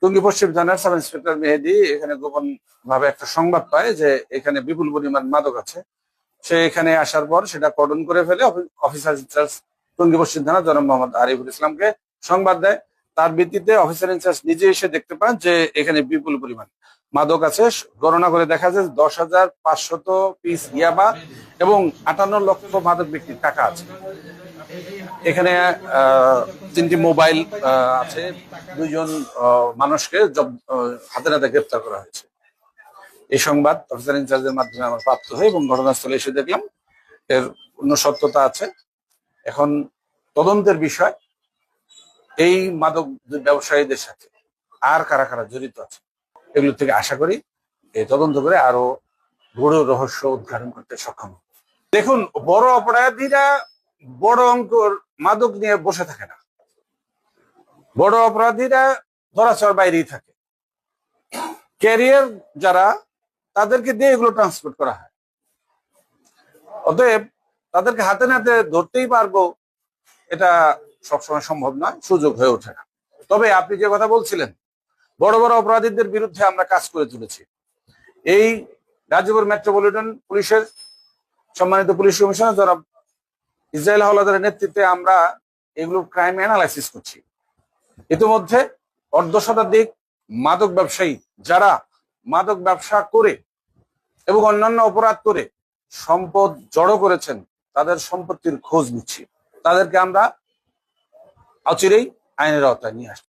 টঙ্গী পশ্চিম থানার sub inspector মেহেদী এখানে গোপন ভাবে একটা সংবাদ পায় যে এখানে বিপুল পরিমাণ মাদক আছে। সে এখানে আসার পর সেটা কর্ডন করে ফেলে অফিসার ইনচার্জ টঙ্গী পশ্চিম থানা জনাব মোহাম্মদ আরিফুল ইসলামকে সংবাদ দেয়। তার ভিত্তিতে অফিসার ইনচার্জ নিজে এসে দেখতে পান যে এখানে বিপুল পরিমাণ মাদক আছে। গণনা করে দেখা যায় 10,500 পিস ইয়াবা এবং 58 লক্ষ মাদক ব্যক্তির টাকা আছে। এখানে 3টি মোবাইল আছে। 2জন মানুষকে হাতে নাতে গ্রেপ্তার করা হয়েছে। এই সংবাদ অফিসার ইনচার্জের মাধ্যমে আমার প্রাপ্ত হয় এবং ঘটনাস্থলে এসে দেখলাম এর পূর্ণ সত্যতা আছে। এখন তদন্তের বিষয় এই মাদক ব্যবসায়ীদের সাথে আর কারা কারা জড়িত আছে এগুলো থেকে আশা করি এই তদন্ত করে আরো বড় রহস্য উদ্ঘাটন করতে সক্ষম। দেখুন, বড় অপরাধীরা বড় অঙ্কর মাদক নিয়ে বসে থাকে না। বড় অপরাধীরা ধরাছোঁয়ার বাইরেই থাকে। ক্যারিয়ার যারা, তাদেরকে দিয়ে এগুলো ট্রান্সপোর্ট করা হয়। অতএব তাদেরকে হাতে নাতে ধরতেই পারবো এটা সবসময় সম্ভব নয়, সুযোগ হয়ে ওঠে না। তবে আপনি যে কথা বলছিলেন, বড় বড় অপরাধীদের বিরুদ্ধে আমরা কাজ করে তুলেছি। এই গাজীপুর মেট্রোপলিটন পুলিশের সম্মানিত পুলিশ কমিশনার জনাব ইসরায়েল হাওলাদারের নেতৃত্বে আমরা এগুলো ক্রাইম অ্যানালাইসিস করছি। ইতিমধ্যে অর্ধশতাধিক মাদক ব্যবসায়ী যারা মাদক ব্যবসা করে এবং অন্যান্য অপরাধ করে সম্পদ জড়ো করেছেন, তাদের সম্পত্তির খোঁজ নিচ্ছি। তাদেরকে আমরা অচিরেই আইনের আওতায় নিয়ে আসবো।